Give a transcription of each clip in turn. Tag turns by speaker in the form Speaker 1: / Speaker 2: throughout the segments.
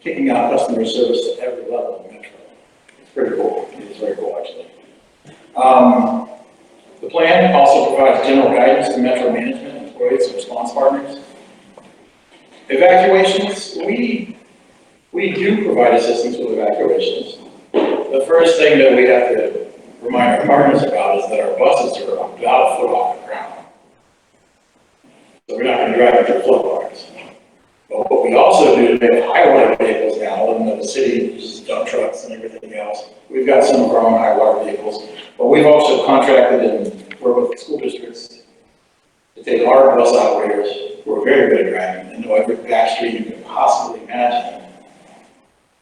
Speaker 1: kicking out customer service at every level of Metro. It's pretty cool. It's very cool, actually. The plan also provides general guidance to Metro management, employees, and response partners. Evacuations, we do provide assistance with evacuations. The first thing that we have to remind our partners about is that our buses are about a foot off the ground. So we're not going to drive into flood waters. But what we also do, we have high water vehicles now, even though the city uses dump trucks and everything else. We've got some of our own high water vehicles, but we've also contracted and worked with the school districts to take our bus operators who are very good at driving and know every back street you can possibly imagine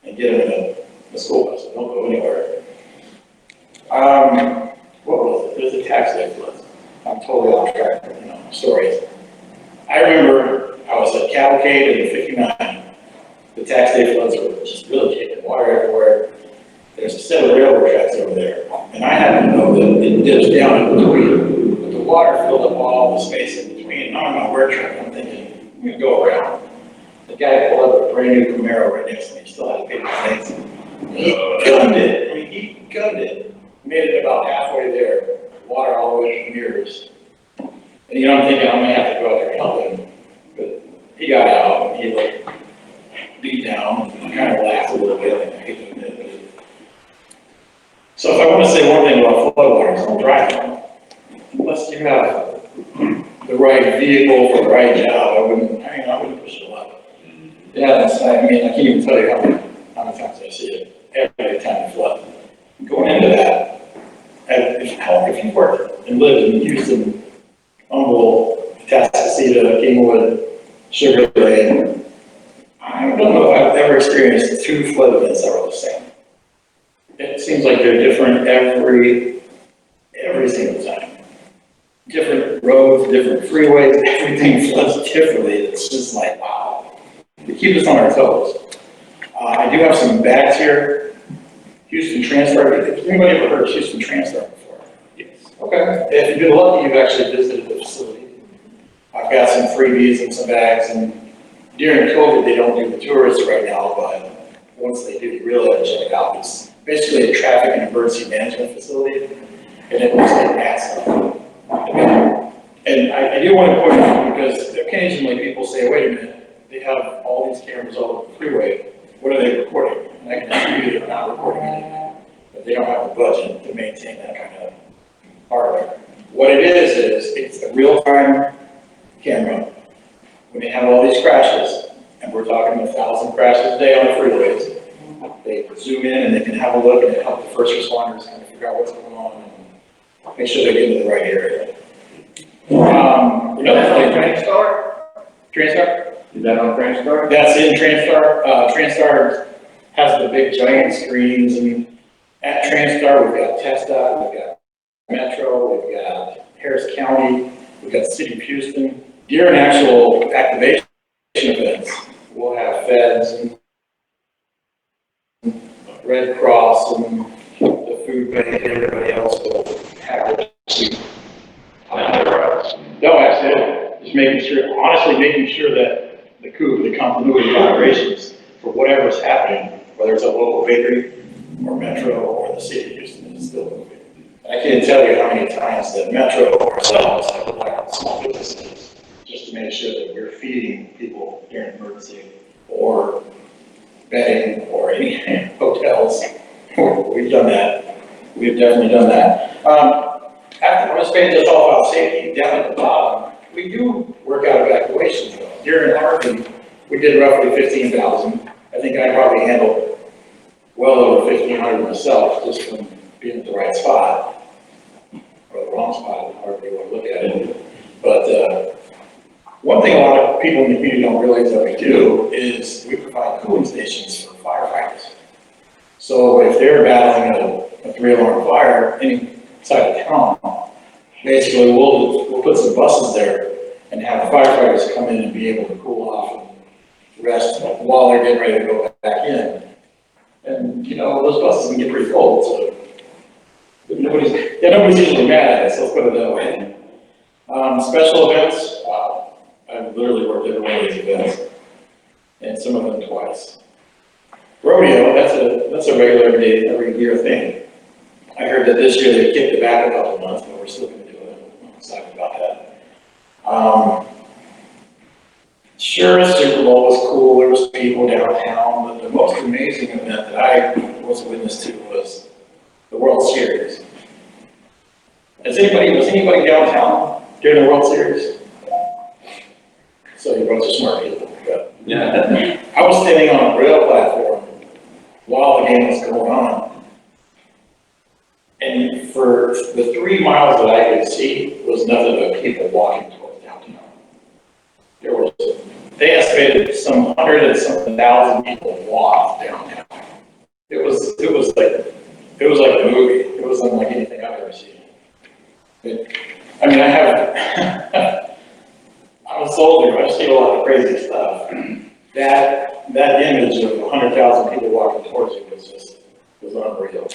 Speaker 1: and get them in a school bus. Don't go anywhere. What was it? There's a tax day flood. I'm totally off track, stories. I remember I was at Cavalcade in 59. The tax day floods were just really taking water everywhere. There's a set of railroad tracks over there. And I happened to know that it dips down in between, but the water filled up all the space in between. And I'm on my work truck, I'm thinking, I'm gonna go around. The guy pulled up a brand new Camaro right next to me, still had a paper things. He gunned it. I mean, he gunned it. Made it about halfway there, water all the way to the mirrors. And I'm thinking I'm gonna have to go out there and help him. But he got out and he looked beat down and kind of laughed a little bit. I hate to admit it. So if I want to say one thing about flood waters, don't drive them. Unless you have the right vehicle for the right job, I wouldn't push it a lot. Yeah, I can't even tell you how many times I see it every time it floods. Going into that, if you work and live in Houston, Humboldt, Atascocita, Kingwood, Sugar Land, I don't know if I've ever experienced two flood events that are the same. It seems like they're different every single time. Different roads, different freeways, everything floods differently. It's just like, wow. They keep us on our toes. I do have some bags here. Houston Transtar. Has anybody ever heard of Houston Transtar before? Yes. Okay. If you've been lucky, you've actually visited the facility. I've got some freebies and some bags, and during COVID, they don't do the tourists right now, but once they do, you really have to check it out. It's basically a traffic and emergency management facility, and it looks like NASA. And I do want to point out, because occasionally people say, wait a minute, they have all these cameras all over the freeway. What are they recording? And I can assure you they're not recording anything, but they don't have the budget to maintain that kind of hardware. What it is it's a real-time camera. When they have all these crashes, and we're talking 1,000 crashes a day on the freeways, they zoom in and they can have a look and help the first responders kind of figure out what's going on and make sure they get to the right area.
Speaker 2: TrainStar?
Speaker 1: TrainStar?
Speaker 2: Is that on TrainStar?
Speaker 1: That's in TrainStar. TrainStar has the big giant screens, and at TrainStar we've got TestDOT, we've got Metro, we've got Harris County, we've got the City of Houston. During actual activation events, we'll have feds and Red Cross and the food bank and everybody else will have it. No, absolutely. Just making sure, honestly, making sure that the continuity of operations for whatever's happening, whether it's a local bakery or Metro or the City of Houston, is still moving. I can't tell you how many times that Metro or ourselves have relied on small businesses just to make sure that we're feeding people during an emergency, or bedding, or any hotels. We've done that. We've definitely done that. After on this page, it's all about safety. Down at the bottom, we do work out evacuations though. During Harvey, we did roughly 15,000. I think I probably handled well over 1,500 myself, just from being at the right spot, or the wrong spot, however you want to look at it. But one thing a lot of people in the community don't realize that we do is we provide cooling stations for firefighters. So if they're battling a 3-alarm fire inside of town, basically we'll put some buses there and have the firefighters come in and be able to cool off and rest while they're getting ready to go back in. And those buses can get pretty cold, so nobody's usually mad at us, let's put it that way. Special events, I've literally worked every one of these events. and some of them twice. Rodeo, that's a regular day, every year thing. I heard that this year they kicked it back a couple of months, but we're still going to do it. I'm excited about that. Sure, Super Bowl was cool. There was people downtown, but the most amazing event that I was a witness to was the World Series. Was anybody downtown during the World Series? So you're a bunch of smart people. But
Speaker 2: Yeah.
Speaker 1: I was standing on a rail platform while the game was going on. And for the 3 miles that I could see was nothing but people walking towards downtown. They estimated some 100 and something thousand people walked downtown. It was like a movie. It was unlike anything I've ever seen. I mean, I was older, I've seen a lot of crazy stuff. That image of 100,000 people walking towards you was unreal.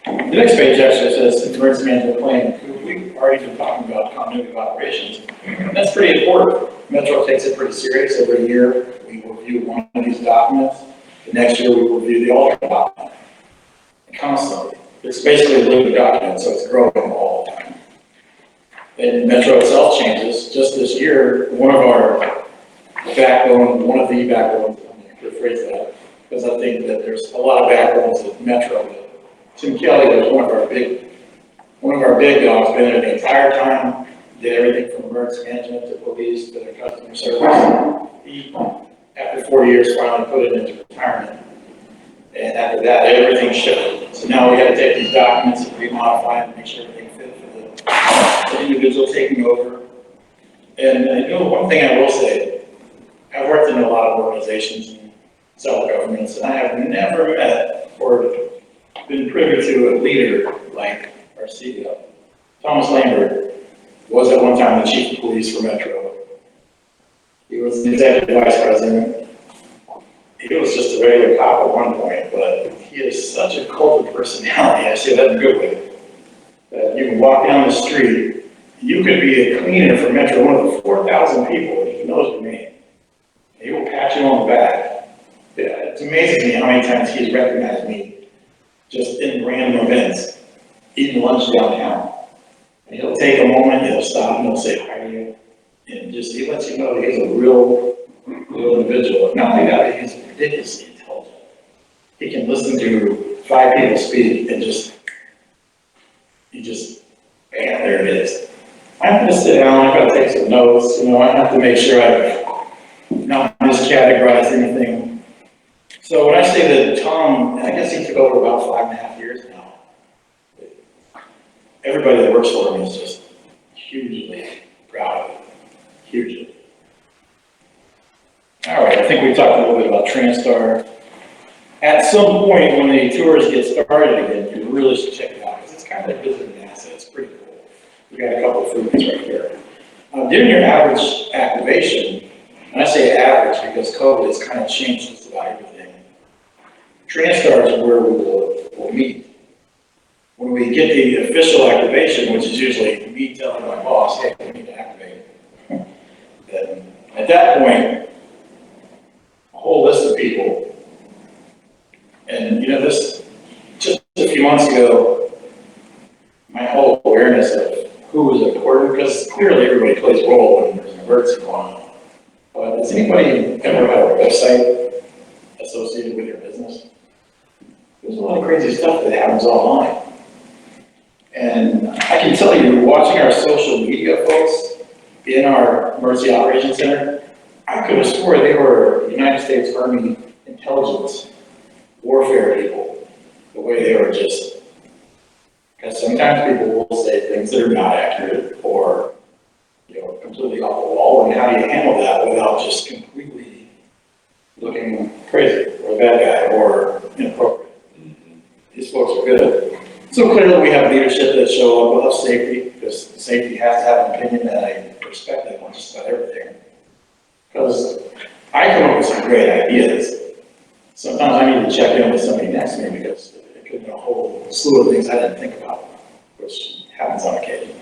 Speaker 1: The next page actually says, emergency management plan. We've already been talking about continuity of operations. And that's pretty important. Metro takes it pretty serious. Every year we review one of these documents. The next year we review the alternate document. Constantly. It's basically a living document, so it's growing all the time. And Metro itself changes. Just this year, one of the backbones, let me rephrase that, because I think that there's a lot of backbones at Metro. Tim Kelly was one of our big dogs, been there the entire time, did everything from emergency management to police to their customer service. He, after 40 years, finally put it into retirement. And after that, everything shifted. So now we got to take these documents and remodify them, make sure everything fit for the individual taking over. And one thing I will say, I've worked in a lot of organizations and several governments, and I have never met or been privy to a leader like our CEO. Thomas Lambert was at one time the chief of police for Metro. He was the executive vice president. He was just a regular cop at one point, but he is such a cult of personality. I say that in a good way. That you can walk down the street, you could be a cleaner for Metro, one of the 4,000 people, he knows your name. He will pat you on the back. Yeah, it's amazing me how many times he's recognized me just in random events, eating lunch downtown. And he'll take a moment, he'll stop, and he'll say hi to you. And just, he lets you know that he's a real individual. Not only that, he's ridiculously intelligent. He can listen to 5 people speak and bam, there it is. I have to sit down, I've got to take some notes, I have to make sure I've not miscategorized anything. So when I say that Tom, I guess he took over about 5.5 years now. Everybody that works for him is just hugely proud of him, hugely. All right, I think we talked a little bit about TransStar. At some point when the tours get started again, you really should check it out because it's kind of like visiting an asset. It's pretty cool. We got a couple of freebies right here. During your average activation, and I say average because COVID has kind of changed just about everything. TransStar is where we'll meet. When we get the official activation, which is usually me telling my boss, hey, we need to activate. Then at that point, a whole list of people. And this, just a few months ago, my whole awareness of who was important, because clearly everybody plays a role when there's an emergency going on. But has anybody ever had a website associated with your business? There's a lot of crazy stuff that happens online. And I can tell you, watching our social media folks in our Emergency Operations Center, I could have swore they were United States Army intelligence warfare people, the way they were just, because sometimes people will say things that are not accurate or, completely off the wall, and how do you handle that without just completely looking crazy or a bad guy or inappropriate? These folks are good. So clearly we have leadership that show up. We'll have safety, because safety has to have an opinion and a perspective on just about everything. Because I come up with some great ideas. Sometimes I need to check in with somebody next to me because it could be a whole slew of things I didn't think about, which happens on occasion.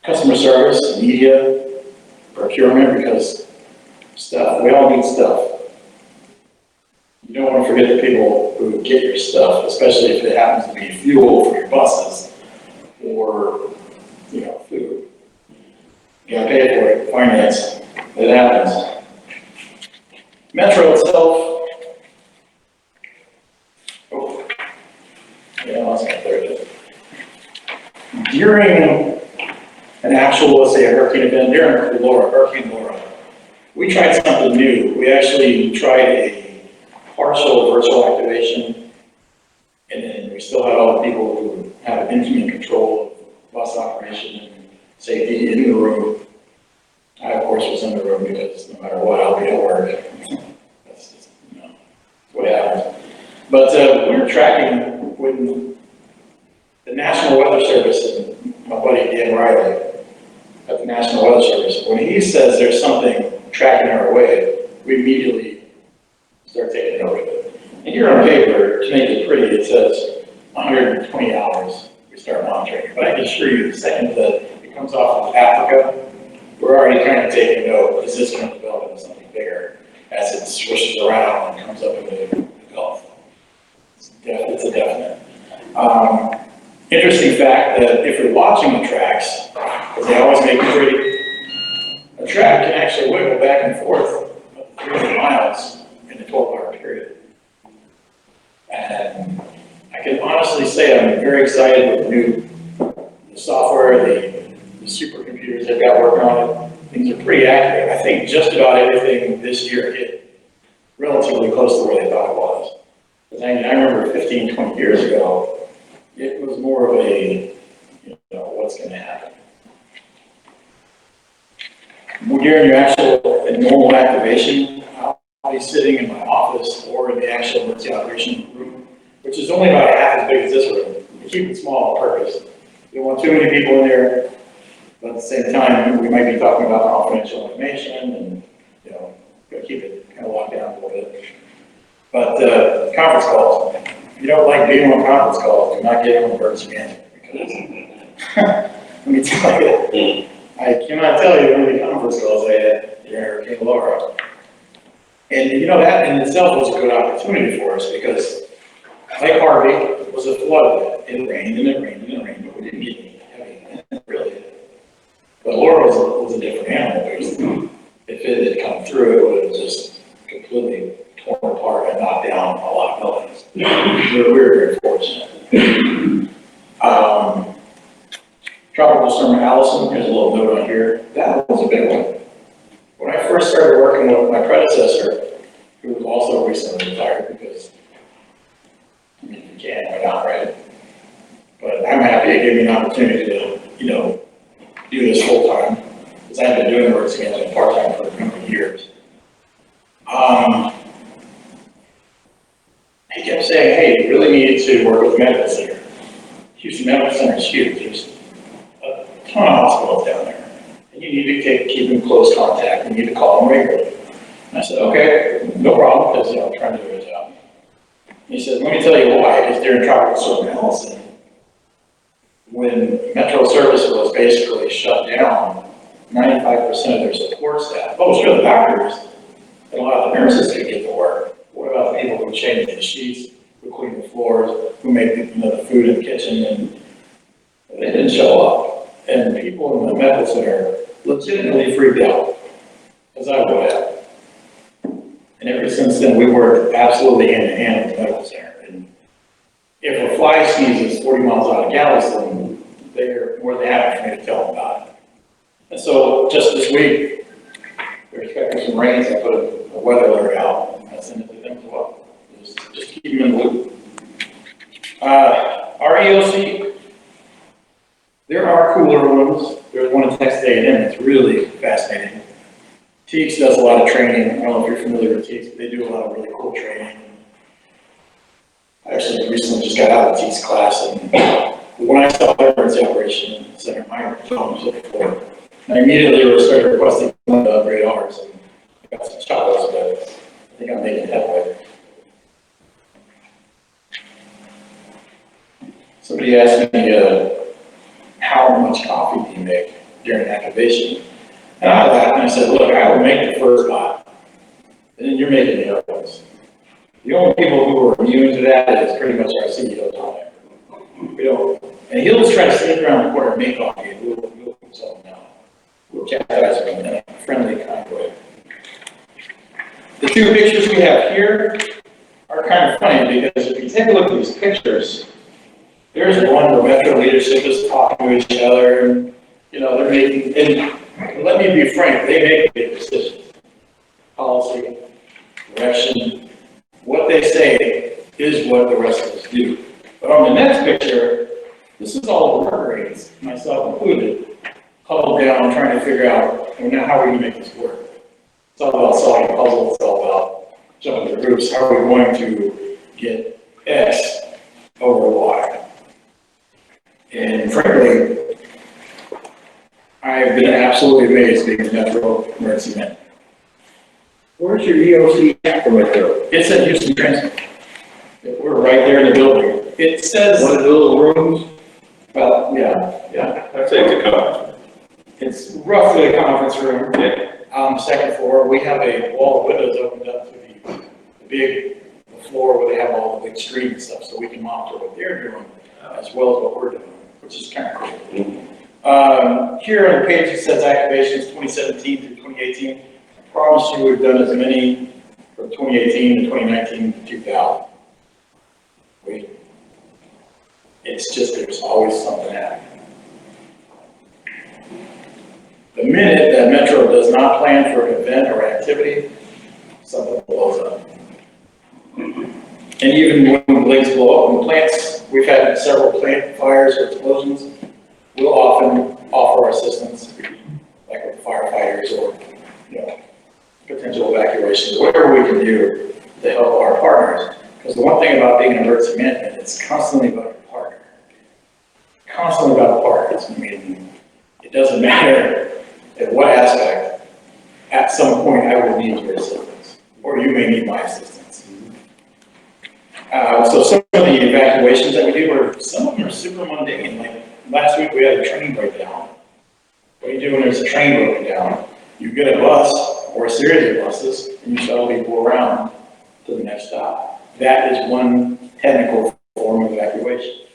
Speaker 1: Customer service, media, procurement because stuff, we all need stuff. You don't want to forget the people who get your stuff, especially if it happens to be fuel for your buses or, food. You gotta pay for it, finance, it happens. Metro itself, lost my there. During an actual, let's say a hurricane event, during Hurricane Laura, we tried something new. We actually tried a partial virtual activation, and then we still had all the people who have intimate control of bus operation and safety in the room. I, of course, was in the room because no matter what, I'll be at work. That's just, what happens. But we were tracking when the National Weather Service, and my buddy Dan Riley at the National Weather Service, when he says there's something tracking our way, we immediately start taking note of it. And here on paper, to make it pretty, it says 120 hours we start monitoring. But I can assure you, the second that it comes off of Africa, we're already kind of taking note, is this going to develop into something bigger as it swishes around and comes up into the Gulf. It's a definite. Interesting fact that if you're watching the tracks, because they always make it pretty, a track can actually wiggle back and forth up to 300 miles in a 12-hour period. And I can honestly say I'm very excited with the software, the supercomputers they've got working on it. Things are pretty accurate. I think just about everything this year hit relatively close to where they thought it was. Because I remember 15, 20 years ago, it was more of a, what's going to happen. During your actual normal activation, I'll be sitting in my office or in the actual emergency operation room, which is only about half as big as this room. We keep it small on purpose. You don't want too many people in there, but at the same time, we might be talking about confidential information and, gotta keep it kind of locked down a little bit. But conference calls. If you don't like being on conference calls, do not get on emergency management because let me tell you, I cannot tell you how many conference calls I had during Hurricane Laura. And that in itself was a good opportunity for us because like Harvey was a flood. It rained and it rained and it rained, but we didn't get any heavy, really. But Laura was a different animal because if it had come through, it would have just completely torn apart and knocked down a lot of buildings. We were very fortunate. Tropical Storm Allison, here's a little note on here. That was a big one. When I first started working with my predecessor, who was also recently retired, because you can, why not, right? But I'm happy it gave me an opportunity to, do this full time, because I've been doing emergency management part time for a number of years. He kept saying, hey, you really need to work with the medical center. Houston Medical Center is huge. There's a ton of hospitals down there. And you need to keep in close contact. You need to call them regularly. And I said, okay, no problem, because I'm trying to do a job. He said, let me tell you why, because during Tropical Storm Allison, when Metro service was basically shut down, 95% of their support staff, sure, the doctors and a lot of the nurses could get to work. What about the people who change the sheets, who clean the floors, who make the food in the kitchen, and they didn't show up. And people in the medical center legitimately freaked out, as I would have. And ever since then, we worked absolutely hand in hand with the medical center. And if a fly sneezes 40 miles out of Galveston, they're more than happy for me to tell them about it. And so just this week, we're expecting some rain, so I put a weather alert out. I sent it to them as well. Just keep them in the loop. Our EOC, there are cooler ones. There's one in Texas A&M that's really fascinating. TEEX does a lot of training. I don't know if you're familiar with TEEX, but they do a lot of really cool training. I actually recently just got out of the TEEX class, and when I saw the emergency operation center, my phone was looking for it. And I immediately started requesting them to upgrade ours, and I got some chocolates, but I think I'm making headway. Somebody asked me, how much coffee do you make during activation? And I laughed and I said, look, I will make the first lot, and then you're making the other ones. The only people who are immune to that is pretty much our CEO, Tom. We don't, and he'll just try to sneak around the corner and make coffee, and we'll settle down. We'll chastise him in a friendly kind of way. The two pictures we have here are kind of funny, because if you take a look at these pictures, there's one where Metro leadership is talking to each other, and, you know, they're making, and let me be frank, they make big decisions. Policy, direction, what they say is what the rest of us do. But on the next picture, this is all the worker aides, myself included, huddled down trying to figure out, well, now how are we going to make this work? It's all about solving puzzles, it's all about jumping the groups. How are we going to get X over Y? And frankly, I've been absolutely amazed being a Metro emergency man.
Speaker 2: Where's your EOC at for Metro?
Speaker 1: It's at Houston Transit. We're right there in the building. It says,
Speaker 2: One of the little rooms?
Speaker 1: well, yeah.
Speaker 3: I'd say it's a conference.
Speaker 1: It's roughly a conference room.
Speaker 3: Yeah.
Speaker 1: On the second floor, we have a wall of windows opened up to the big floor where they have all the big screens and stuff, so we can monitor what they're doing as well as what we're doing, which is kind of cool. Here on the page it says activations 2017 through 2018. I promise you we've done as many from 2018 to 2019 to 2000. It's just there's always something happening. The minute that Metro does not plan for an event or activity, something blows up. And even when blades blow up in plants, we've had several plant fires or explosions, we'll often offer our assistance, like with firefighters or, you know, potential evacuations, whatever we can do to help our partners. Because the one thing about being in emergency management, it's constantly about your partner. Constantly about the partners. I mean, it doesn't matter at what aspect, at some point I will need your assistance, or you may need my assistance. So some of the evacuations that we do, some of them are super mundane. Like last week we had a train breakdown. What do you do when there's a train broken down? You get a bus or a series of buses and you shuttle people around to the next stop. That is one technical form of evacuation.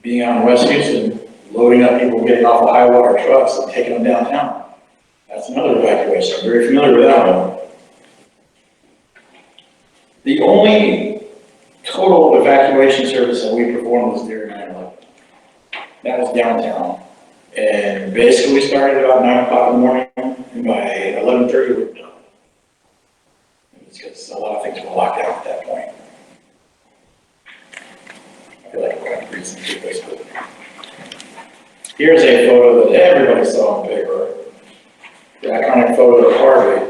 Speaker 1: Being out in West Houston, loading up people getting off of high water trucks and taking them downtown. That's another evacuation. I'm very familiar with that one. The only total evacuation service that we performed was during 9/11. That was downtown. And basically we started about 9 o'clock in the morning, and by 11:30 we were done. It's because a lot of things were locked down at that point. I feel like we're kind of reason to this, but here's a photo that everybody saw on paper. The iconic photo of Harvey.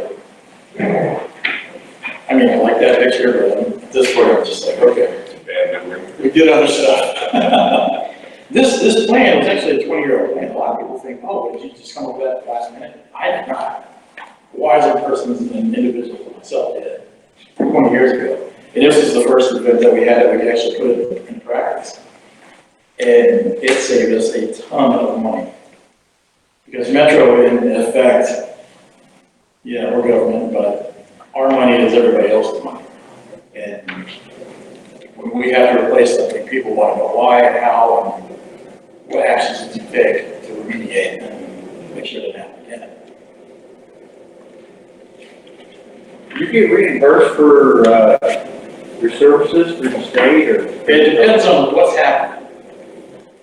Speaker 1: I mean, I like that picture, but at this point I'm just like, okay.
Speaker 3: It's a bad memory.
Speaker 1: We did other stuff. This plan was actually a 20-year-old plan. A lot of people think, oh, did you just come up with that last minute? I did not. A wiser person and individual like myself did 20 years ago. And this is the first event that we had that we could actually put it in practice. And it saved us a ton of money. Because Metro, in effect, yeah, we're government, but our money is everybody else's money. And when we have to replace something, people want to know why and how and what actions did you take to remediate and make sure it doesn't happen again.
Speaker 2: You get reimbursed for your services through the state, or?
Speaker 1: It depends on what's happening.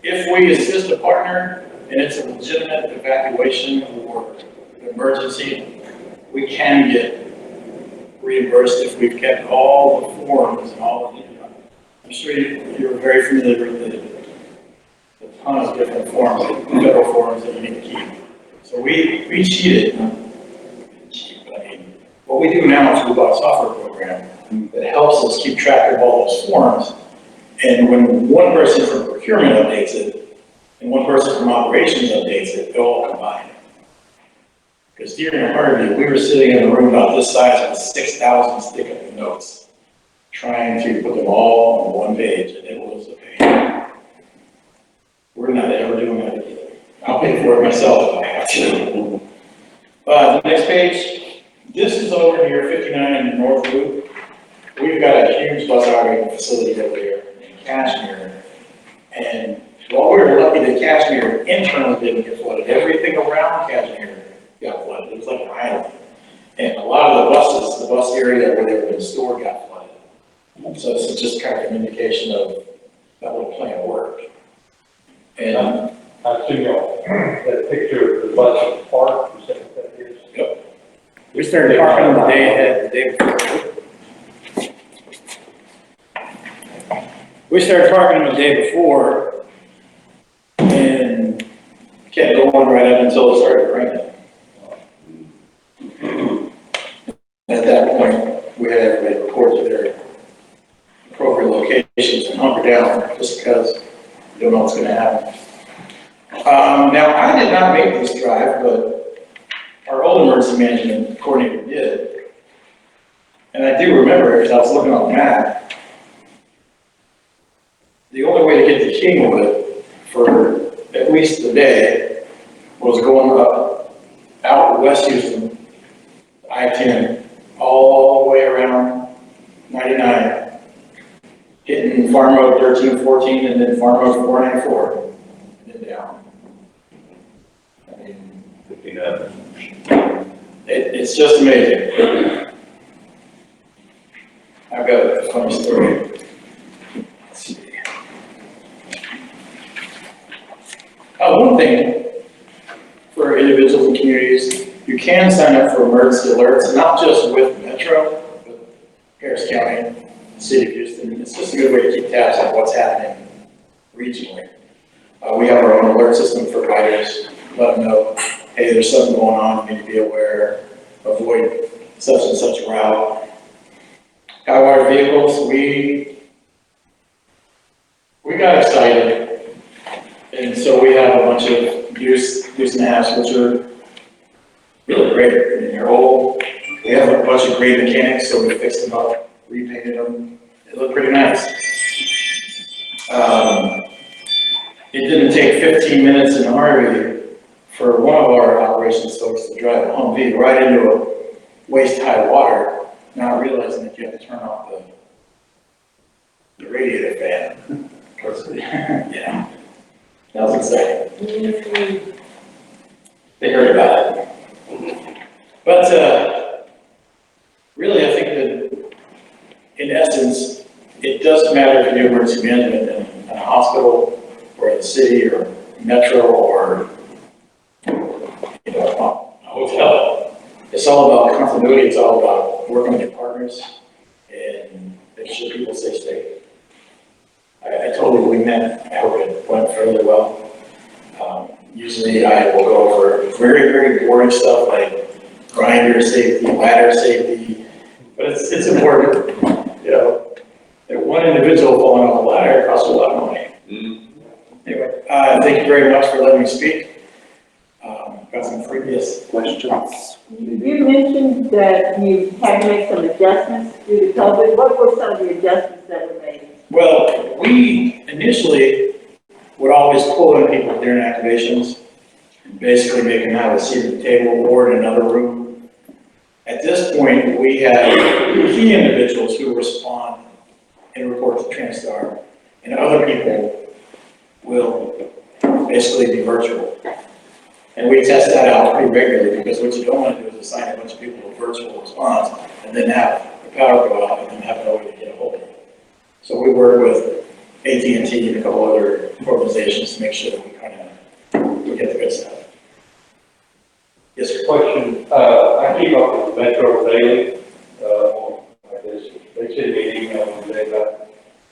Speaker 1: If we assist a partner and it's a legitimate evacuation or emergency, we can get reimbursed if we've kept all the forms and all the, I'm sure you're very familiar with the tons of different forms, federal forms that you need to keep. So we cheated. But I mean, what we do now is we bought a software program that helps us keep track of all those forms. And when one person from procurement updates it, and one person from operations updates it, they'll all combine. Because during Harvey, we were sitting in a room about this size with 6,000 stick-up notes, trying to put them all on one page, and it was a pain. We're not ever doing that again. I'll pay for it myself if I have to. The next page, this is over near 59 in the North Loop. We've got a huge bus operating facility over there in Cashmere. And while we were lucky that Cashmere internally didn't get flooded, everything around Cashmere got flooded. It was like an island. And a lot of the buses, the bus area where they were in store got flooded. So this is just kind of an indication of that little plan worked. And
Speaker 2: I see that picture of the bus in the park, is that what that is?
Speaker 1: yep. We started parking the day ahead, the day before. We started parking them the day before and kept going right up until it started raining. At that point, we had everybody report to their appropriate locations and hunker down just because you don't know what's going to happen. Now, I did not make this drive, but our old emergency management coordinator did. And I do remember, as I was looking on the map, the only way to get to Kingwood for at least a day was going up out West Houston, I-10, all the way around 99, hitting Farm Road 13, 14, and then Farm Road 494, and then down. I mean,
Speaker 3: 59.
Speaker 1: it's just amazing. I've got a funny story. Let's see. One thing for individuals and communities, you can sign up for emergency alerts, not just with Metro, but Harris County, City of Houston. It's just a good way to keep tabs on what's happening regionally. We have our own alert system for riders, let them know, hey, there's something going on, you need to be aware, avoid such and such route. High water vehicles, we got excited, and so we have a bunch of deuce and a halves, which are really great. I mean, they're old. We have a bunch of great mechanics, so we fixed them up, repainted them. They look pretty nice. It didn't take 15 minutes in a hurry for one of our operations folks to drive a Humvee right into a waist-high water, not realizing that you have to turn off the radiator fan. Yeah, that was exciting. They heard about it. But really, I think that in essence, it doesn't matter if you do emergency management in a hospital or the city or Metro or a hotel. It's all about continuity. It's all about working with your partners and making sure people stay safe. I totally believe that. I hope it went fairly well. Usually I will go over very, very boring stuff like grinder safety, ladder safety, but it's important. You know, that one individual falling off the ladder costs a lot of money. Anyway, thank you very much for letting me speak. Got some previous questions.
Speaker 4: You mentioned that you had to make some adjustments due to COVID. What were some of the adjustments that were made?
Speaker 1: Well, we initially would always pull in people during activations and basically make them have a seat at the table or in another room. At this point, we have key individuals who respond and report to TransStar, and other people will basically be virtual. And we test that out pretty regularly because what you don't want to do is assign a bunch of people to virtual response and then have the power go out and then have no way to get a hold of them. So we work with AT&T and a couple other organizations to make sure that we get the good stuff. Yes, sir.
Speaker 2: Question, I keep up with Metro daily, I guess, they send me an email from day,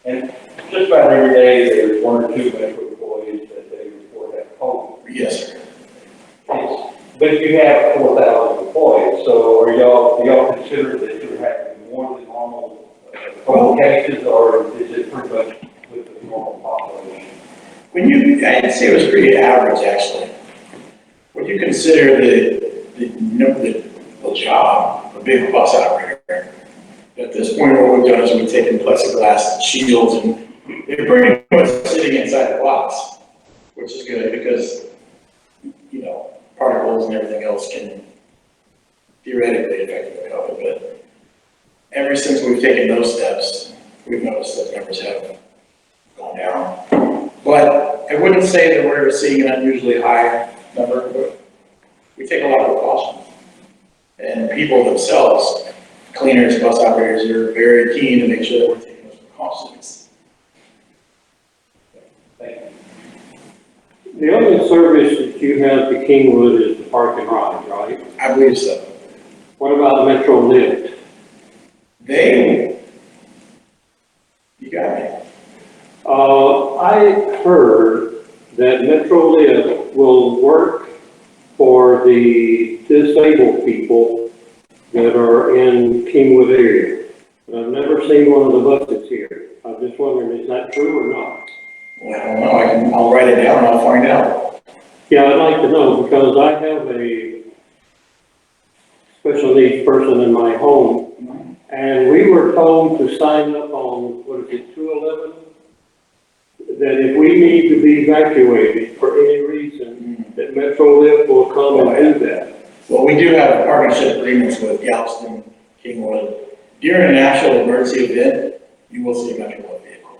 Speaker 2: and just about every day there's one or two Metro employees that they report at home.
Speaker 1: Yes, sir.
Speaker 2: But you have 4,000 employees, so do y'all consider that you're having more than normal COVID cases, or is it pretty much with the normal population?
Speaker 1: I'd say it was pretty average, actually. When you consider the job of being a bus operator, at this point, what we've done is we've taken plexiglass shields and they're pretty much sitting inside the box, which is good because, you know, particles and everything else can theoretically affecting the COVID, but ever since we've taken those steps, we've noticed that numbers have gone down. But I wouldn't say that we're seeing an unusually high number, but we take a lot of precautions. And people themselves, cleaners, bus operators, are very keen to make sure that we're taking those precautions.
Speaker 2: Thank you.
Speaker 5: The only service that you have to Kingwood is the park and ride, right?
Speaker 1: I believe so.
Speaker 5: What about the Metro Lift?
Speaker 1: You got me.
Speaker 5: I heard that Metro Lift will work for the disabled people that are in Kingwood area. But I've never seen one of the buses here. I'm just wondering, is that true or not?
Speaker 1: Well, I don't know, I'll write it down and I'll find out.
Speaker 5: Yeah, I'd like to know, because I have a special needs person in my home, and we were told to sign up on, 211? That if we need to be evacuated for any reason, that Metro Lift will come and do that.
Speaker 1: Well, we do have partnership agreements with Galveston, Kingwood. During an actual emergency event, you will see a Metro Lift vehicle.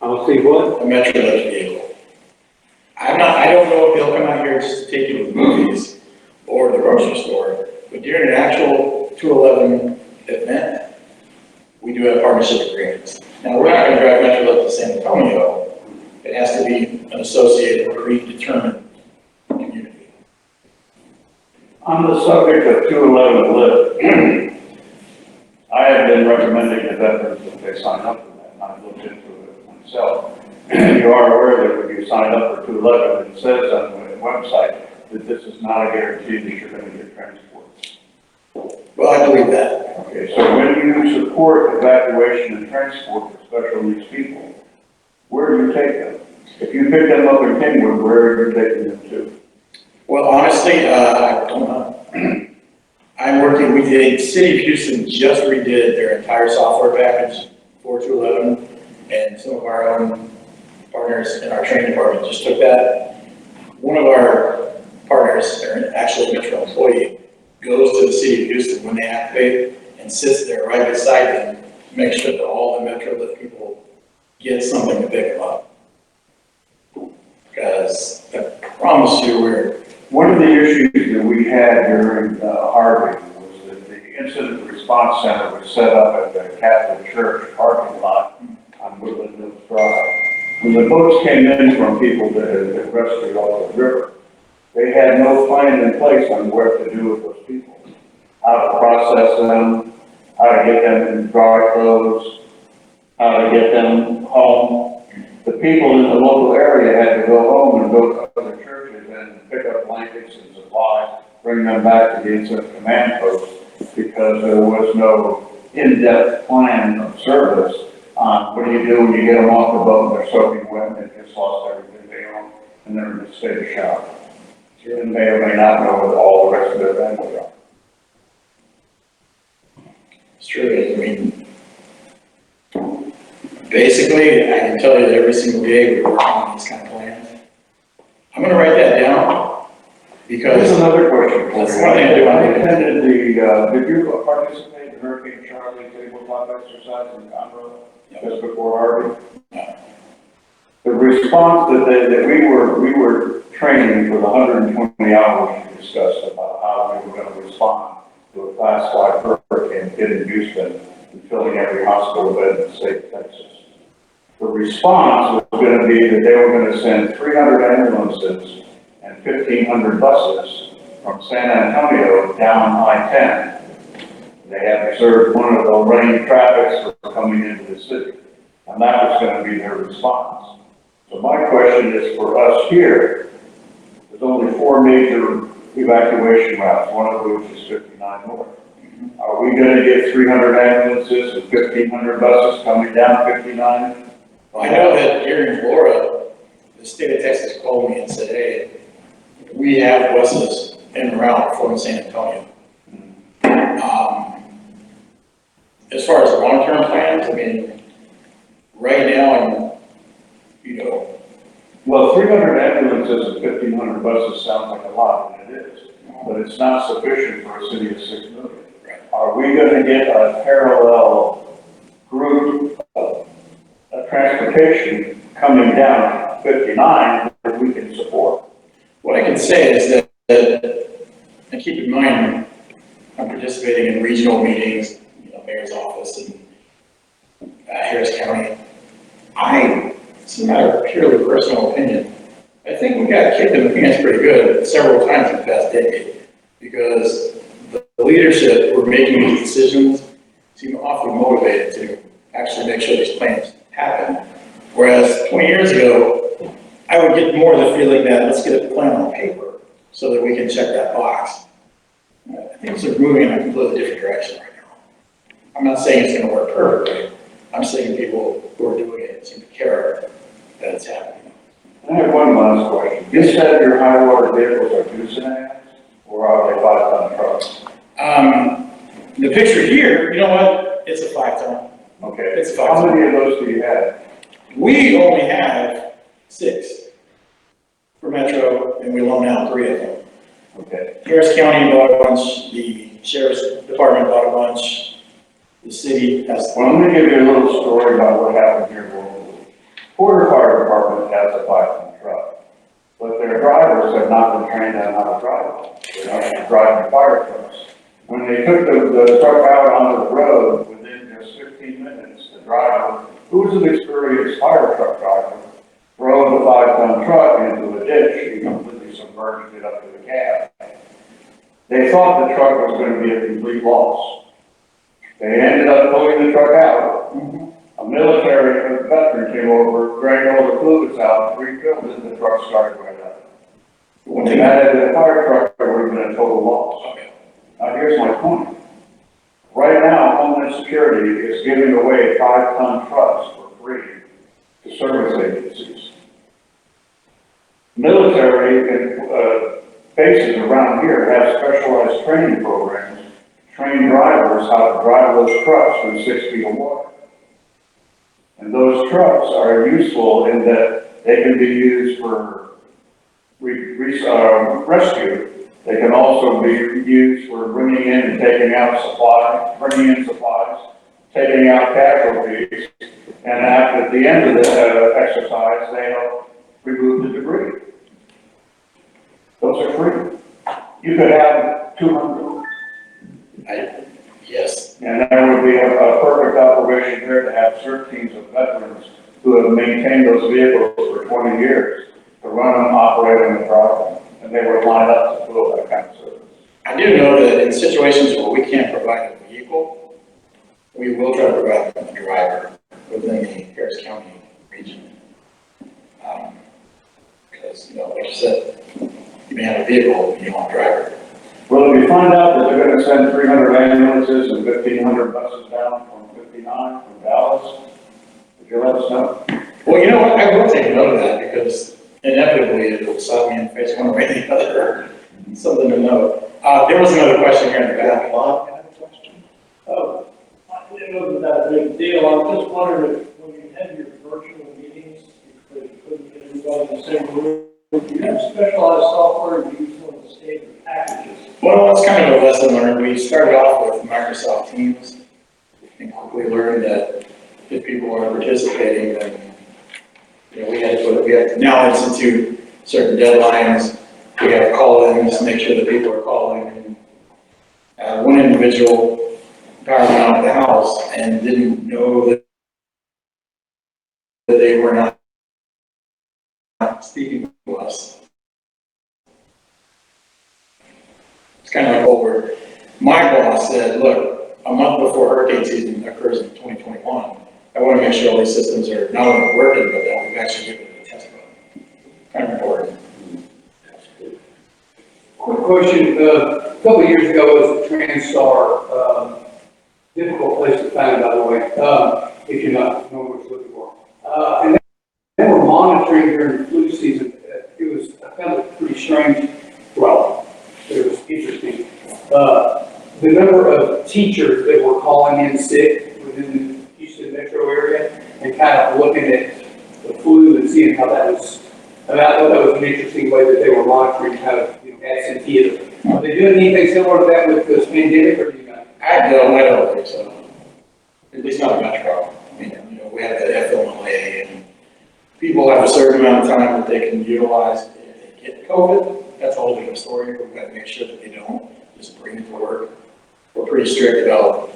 Speaker 5: I'll see what?
Speaker 1: A Metro Lift vehicle. I don't know if they'll come out here just to take you to the movies or the grocery store, but during an actual 211 event, we do have partnership agreements. Now, we're not gonna drive Metro Lift to San Antonio. It has to be an associated or predetermined community.
Speaker 2: On the subject of 211 Lift, I have been recommending to veterans that they sign up for that, and I've looked into it myself. You are aware that when you sign up for 211, it says on the website that this is not a guarantee that you're going to get transport.
Speaker 1: Well, I believe that.
Speaker 2: Okay, so when you support evacuation and transport for special needs people, where do you take them? If you pick them up in Kingwood, where are you taking them to?
Speaker 1: Well, honestly, I don't know. I'm working, the City of Houston just redid their entire software package for 211, and some of our own partners in our training department just took that. One of our partners, or actually a Metro employee, goes to the City of Houston when they activate and sits there right beside them to make sure that all the Metro Lift people get something to pick them up. Because I promise you,
Speaker 2: One of the issues that we had during Harvey was that the incident response center was set up at the Catholic Church parking lot on Woodland Hills Drive. When the boats came in from people that had been rescued off the river, they had no plan in place on what to do with those people. How to process them, how to get them in dry clothes, how to get them home. The people in the local area had to go home and go to other churches and pick up blankets and supplies, bring them back to the incident command post, because there was no in-depth plan of service on what do you do when you get them off the boat and they're soaking wet and they just lost everything they own and they're in a state of shock. And may or may not know what all the rest of their family are.
Speaker 1: it's true, I mean, basically, I can tell you that every single day we're working on these kind of plans. I'm gonna write that down,
Speaker 2: Here's
Speaker 1: because
Speaker 2: another question for
Speaker 1: That's
Speaker 2: you.
Speaker 1: one thing I do.
Speaker 2: I attended did you participate in Hurricane Charlie tabletop exercise in Conroe just before Harvey? The response that we were training for the 120 hours you discussed about how we were going to respond to a class 5 hurricane hitting Houston and filling every hospital bed in the state of Texas. The response was going to be that they were going to send 300 ambulances and 1,500 buses from San Antonio down I-10. They had reserved one of the lane traffics for coming into the city, and that was going to be their response. So my question is for us here, there's only 4 major evacuation routes, one of which is 59 North. Are we going to get 300 ambulances and 1,500 buses coming down 59?
Speaker 1: I know that here in Florida, the state of Texas called me and said, hey, we have buses en route from San Antonio. As far as long-term plans, I mean, right now,
Speaker 2: Well, 300 ambulances and 1,500 buses sounds like a lot, and it is, but it's not sufficient for a city of 6 million.
Speaker 1: Right.
Speaker 2: Are we gonna get a parallel group of transportation coming down 59 that we can support?
Speaker 1: What I can say is and keep in mind, I'm participating in regional meetings, mayor's office in Harris County. It's a matter of purely personal opinion. I think we got kicked in the pants pretty good several times in the past decade, because the leadership who are making these decisions seem awfully motivated to actually make sure these plans happen. Whereas 20 years ago, I would get more of the feeling that let's get a plan on paper so that we can check that box. Things are moving in a completely different direction right now. I'm not saying it's going to work perfectly. I'm saying people who are doing it seem to care that it's happening.
Speaker 2: I have one last question. You said your high water vehicles are deuce-and-a-half, or are they 5-ton trucks?
Speaker 1: The picture here, you know what? It's a 5-ton.
Speaker 2: Okay.
Speaker 1: It's
Speaker 2: How
Speaker 1: 5-ton.
Speaker 2: many of those do you have?
Speaker 1: We only have 6 for Metro, and we loan out 3 of them.
Speaker 2: Okay.
Speaker 1: Harris County bought a bunch, the Sheriff's Department bought a bunch, the city has.
Speaker 2: Well, let me give you a little story about what happened here locally. Porter Fire Department has a 5-ton truck, but their drivers have not been trained on how to drive them. They're not driving fire trucks. When they took the truck out onto the road, within just 15 minutes, the driver, who was an experienced fire truck driver, drove the 5-ton truck into a ditch and completely submerged it up to the cab. They thought the truck was going to be a complete loss. They ended up pulling the truck out. A military veteran came over, drained all the fluids out, refilled it, and the truck started right up. When they added the fire truck, it would have been a total loss. Now here's my point. Right now, Homeland Security is giving away 5-ton trucks for free to service agencies. Military bases around here have specialized training programs, train drivers how to drive those trucks through 6 feet of water. And those trucks are useful in that they can be used for rescue. They can also be used for bringing in and taking out supplies, taking out casualties, and at the end of the exercise, they help remove the debris. Those are free. You could have 200.
Speaker 1: Yes.
Speaker 2: And there would be a perfect operation here to have CERT teams of veterans who have maintained those vehicles for 20 years to run them, operate them, and drive them. And they would line up to do that kind of service.
Speaker 1: I do know that in situations where we can't provide a vehicle, we will try to provide a driver within the Harris County region. Because, like you said, you may have a vehicle and you want a driver.
Speaker 2: Well, if you find out that they're going to send 300 ambulances and 1,500 buses down from 59 from Dallas, would you let us know?
Speaker 1: Well, you know what? I will take note of that because inevitably it will slap me in the face one way or the other. Something to note. There was another question here in the back. Bob, I have a question.
Speaker 6: Oh, I didn't know that a big deal. I was just wondering if when you had your virtual meetings, if you couldn't get everybody in the same room, do you have specialized software to use one of the standard packages?
Speaker 1: Well, it's kind of a lesson learned. We started off with Microsoft Teams and quickly learned that if people are participating, then we have to now institute certain deadlines. We have call-ins, make sure that people are calling. One individual powered out of the house and didn't know that they were not speaking to us. It's kind of like over. My boss said, look, a month before hurricane season occurs in 2021, I want to make sure all these systems are not only working, but that we've actually given it a test run. Kind of important.
Speaker 7: Quick question, a couple of years ago was TransStar, difficult place to find, by the way, if you're not know what you're looking for. And they were monitoring during the flu season. I found it pretty strange. Well, it was interesting. The number of teachers that were calling in sick within the Houston metro area and kind of looking at the flu and seeing how that was, I thought that was an interesting way that they were monitoring kind of, absenteeism. Are they doing anything similar to that with this pandemic, or do you not?
Speaker 1: I don't think so. At least not a metro. I mean, we have the FMLA and people have a certain amount of time that they can utilize if they get COVID. That's a whole different story. We've got to make sure that they don't just bring it to work. We're pretty strict about,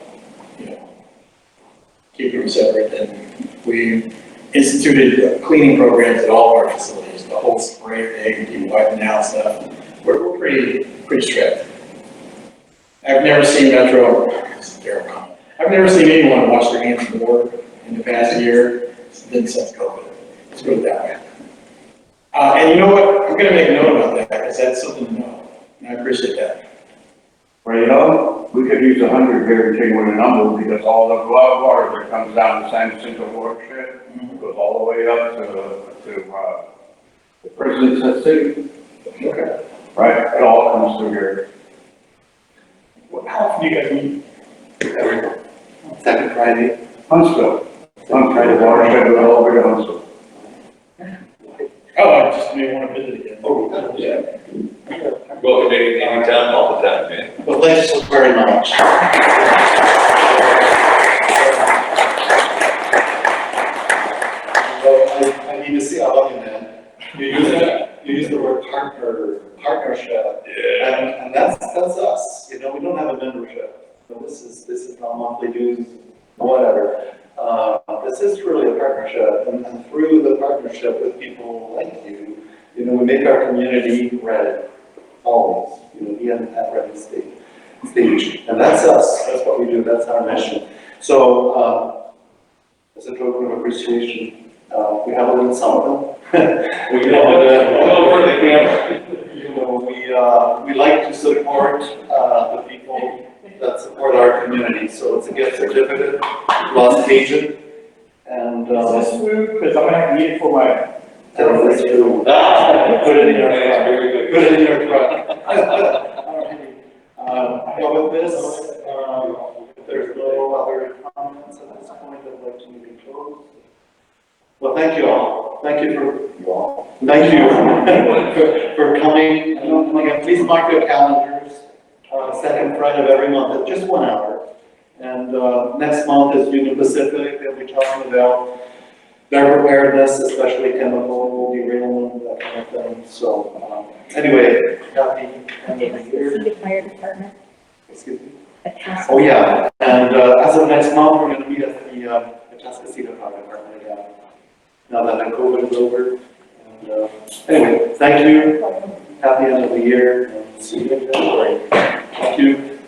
Speaker 1: keeping them separate, and we instituted cleaning programs at all of our facilities, the whole spray thing, people wiping down stuff. We're pretty strict. I've never seen Metro, this is terrible comment. I've never seen anyone wash their hands more in the past year than since COVID. Let's put it that way. And you know what? I'm gonna make a note about that, because that's something to know, and I appreciate that.
Speaker 8: Well, we could use 100 here to take with a number, because all the glove water that comes down the San Jacinto watershed goes all the way up to the prisons city.
Speaker 1: Okay.
Speaker 8: Right, it all comes through here.
Speaker 1: How often do you guys meet?
Speaker 8: Every second Friday. Huntsville. Huntsville, the watershed goes all the way to Huntsville.
Speaker 1: Oh, I just may want to visit again.
Speaker 3: Oh, yeah. Well, anytime, all the time, man.
Speaker 1: Well, thank you so very much.
Speaker 9: Well, I need to see, I love you, man. You use the word partnership.
Speaker 3: Yeah.
Speaker 9: And that's us, we don't have a membership. So this is not monthly dues, whatever. This is really a partnership, and through the partnership with people like you, we make our community ready, always, be at that ready stage. And that's us, that's what we do, that's our mission. So, as a token of appreciation, we have a little something. We for the camp. We like to support the people that support our community. So it's a gift certificate, lost Cajun, and
Speaker 1: Is this food? Because I'm gonna have to eat it for my.
Speaker 9: put it in your truck.
Speaker 3: Very good.
Speaker 9: Put it in your truck. Well, with this, if there's no other comments at this point, I'd like to maybe close. Well, thank you all. Thank you thank you for coming. Again, please mark your calendars, second Friday of every month at just 1 hour. And next month is Union Pacific. They'll be talking about their preparedness, especially chemical derailment, that kind of thing. So anyway, happy end of the year.
Speaker 10: See the fire department.
Speaker 9: Excuse me.
Speaker 10: At Castle.
Speaker 9: Oh, yeah. And as of next month, we're going to meet at the Atascocita Fire Department again. Now that the COVID is over. And anyway, thank you. Happy end of the year. And see you in February. Thank you.